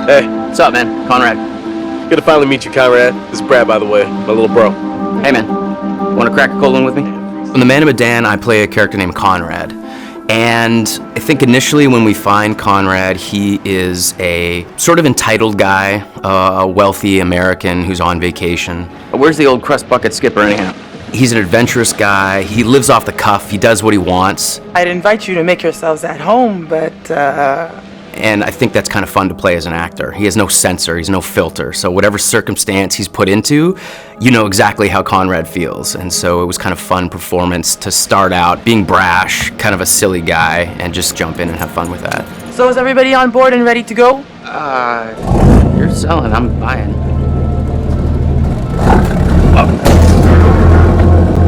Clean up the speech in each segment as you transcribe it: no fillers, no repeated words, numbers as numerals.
Hey. What's up, man? Conrad. Good to finally meet you, Conrad. This is Brad, by the way, my little bro. Hey, man. Want to crack a cold one with me? In The Man of Medan, I play a character named Conrad. And I think initially when we find Conrad, he is a sort of entitled guy, a wealthy American who's on vacation. Where's the old crust bucket skipper anyhow? He's an adventurous guy. He lives off the cuff. He does what he wants. I'd invite you to make yourselves at home, but And I think that's kind of fun to play as an actor. He has no censor, he's no filter. So whatever circumstance he's put into, you know exactly how Conrad feels. And so it was kind of fun performance to start out being brash, kind of a silly guy, and just jump in and have fun with that. So is everybody on board and ready to go? You're selling, I'm buying.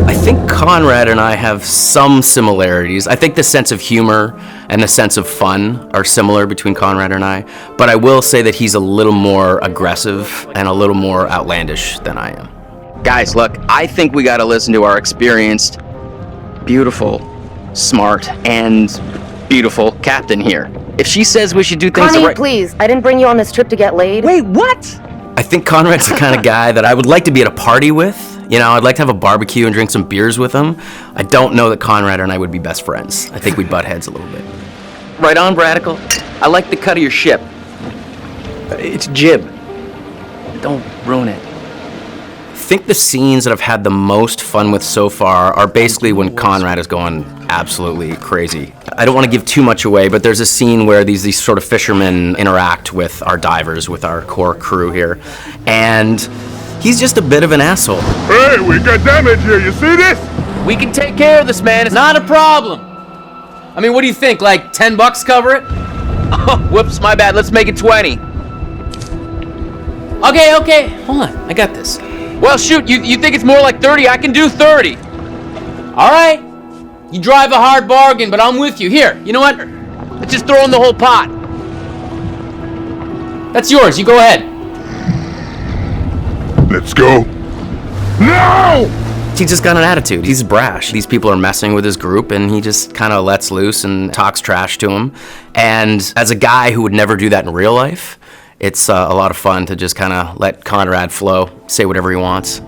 I think Conrad and I have some similarities. I think the sense of humor and the sense of fun are similar between Conrad and I, but I will say that he's a little more aggressive and a little more outlandish than I am. Guys, look, I think we gotta listen to our experienced, beautiful, smart, and beautiful captain here. If she says we should do things Connie, the right... please, I didn't bring you on this trip to get laid. Wait, what? I think Conrad's the kind of guy that I would like to be at a party with. You know, I'd like to have a barbecue and drink some beers with him. I don't know that Conrad and I would be best friends. I think we'd butt heads a little bit. Right on, Bradical. I like the cut of your ship. It's jib. Don't ruin it. I think the scenes that I've had the most fun with so far are basically when Conrad is going absolutely crazy. I don't want to give too much away, but there's a scene where these sort of fishermen interact with our divers, with our core crew here, and he's just a bit of an asshole. Hey, we got damage here, you see this? We can take care of this, man. It's not a problem. I mean, what do you think, like $10 cover it? Oh, whoops, my bad. Let's make it 20. Okay. Hold on, I got this. Well, shoot, you think it's more like 30? I can do 30. All right. You drive a hard bargain, but I'm with you. Here, you know what? Let's just throw in the whole pot. That's yours. You go ahead. Let's go. No! He's just got an attitude. He's brash. These people are messing with his group, and he just kind of lets loose and talks trash to them. And as a guy who would never do that in real life, it's a lot of fun to just kind of let Conrad flow, say whatever he wants.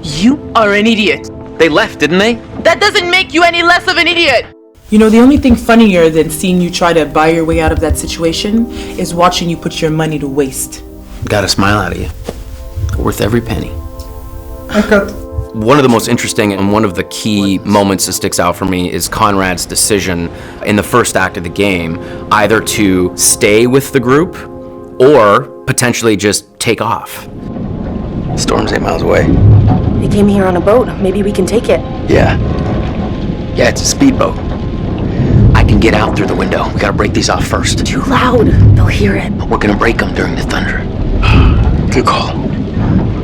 You are an idiot. They left, didn't they? That doesn't make you any less of an idiot. You know, the only thing funnier than seeing you try to buy your way out of that situation is watching you put your money to waste. Got a smile out of you. Worth every penny. Okay. One of the most interesting and one of the key moments that sticks out for me is Conrad's decision in the first act of the game, either to stay with the group or potentially just take off. Storm's 8 miles away. They came here on a boat. Maybe we can take it. Yeah, it's a speedboat. I can get out through the window. We gotta break these off first. Too loud. They'll hear it. We're gonna break them during the thunder. Good call.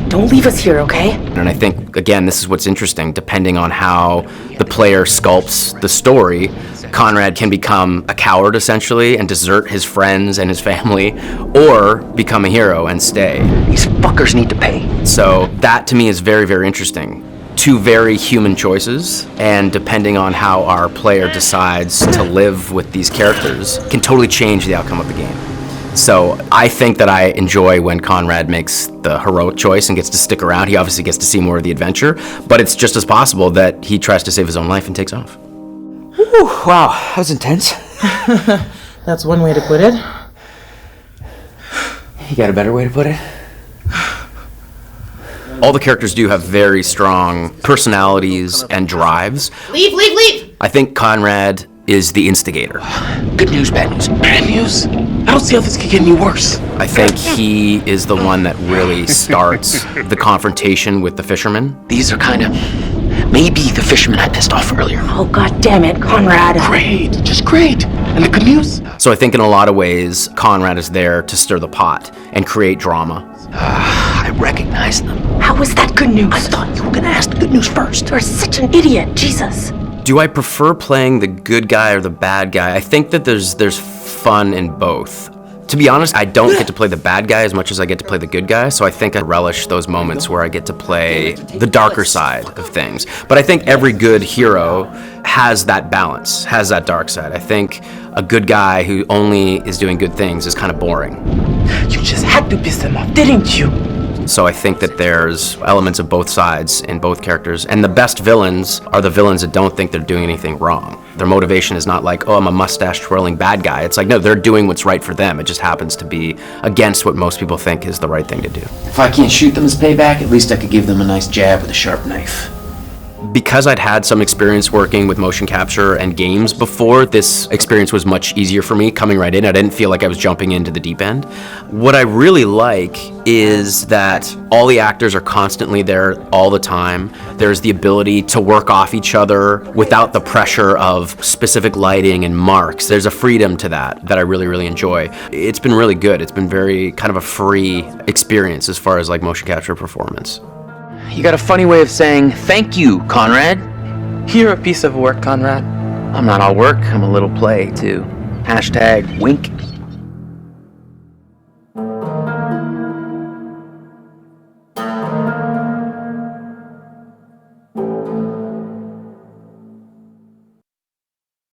Don't leave us here, okay? And I think, again, this is what's interesting. Depending on how the player sculpts the story, Conrad can become a coward, essentially, and desert his friends and his family, or become a hero and stay. These fuckers need to pay. So that, to me, is very, very interesting. Two very human choices, and depending on how our player decides to live with these characters, can totally change the outcome of the game. So I think that I enjoy when Conrad makes the heroic choice and gets to stick around. He obviously gets to see more of the adventure, but it's just as possible that he tries to save his own life and takes off. Whew, wow, that was intense. That's one way to put it. You got a better way to put it? All the characters do have very strong personalities and drives. Leave! I think Conrad is the instigator. Good news, bad news. Bad news? I don't see how this could get any worse. I think he is the one that really starts the confrontation with the fishermen. These are kind of maybe the fishermen I pissed off earlier. Oh, god damn it, Conrad. Great, just great. And the good news? So I think in a lot of ways, Conrad is there to stir the pot and create drama. I recognize them. How was that good news? I thought you were gonna ask the good news first. You're such an idiot, Jesus. Do I prefer playing the good guy or the bad guy? I think that there's fun in both. To be honest, I don't get to play the bad guy as much as I get to play the good guy, so I think I relish those moments where I get to play the darker side of things. But I think every good hero has that balance, has that dark side. I think a good guy who only is doing good things is kind of boring. You just had to piss them off, didn't you? So I think that there's elements of both sides in both characters. And the best villains are the villains that don't think they're doing anything wrong. Their motivation is not like, oh, I'm a mustache twirling bad guy. It's like, no, they're doing what's right for them. It just happens to be against what most people think is the right thing to do. If I can't shoot them as payback, at least I could give them a nice jab with a sharp knife. Because I'd had some experience working with motion capture and games before, this experience was much easier for me coming right in. I didn't feel like I was jumping into the deep end. What I really like is that all the actors are constantly there all the time. There's the ability to work off each other without the pressure of specific lighting and marks. There's a freedom to that I really, really enjoy. It's been really good. It's been very kind of a free experience as far as like motion capture performance. You got a funny way of saying thank you, Conrad. You're a piece of work, Conrad. I'm not all work, I'm a little play, too. #wink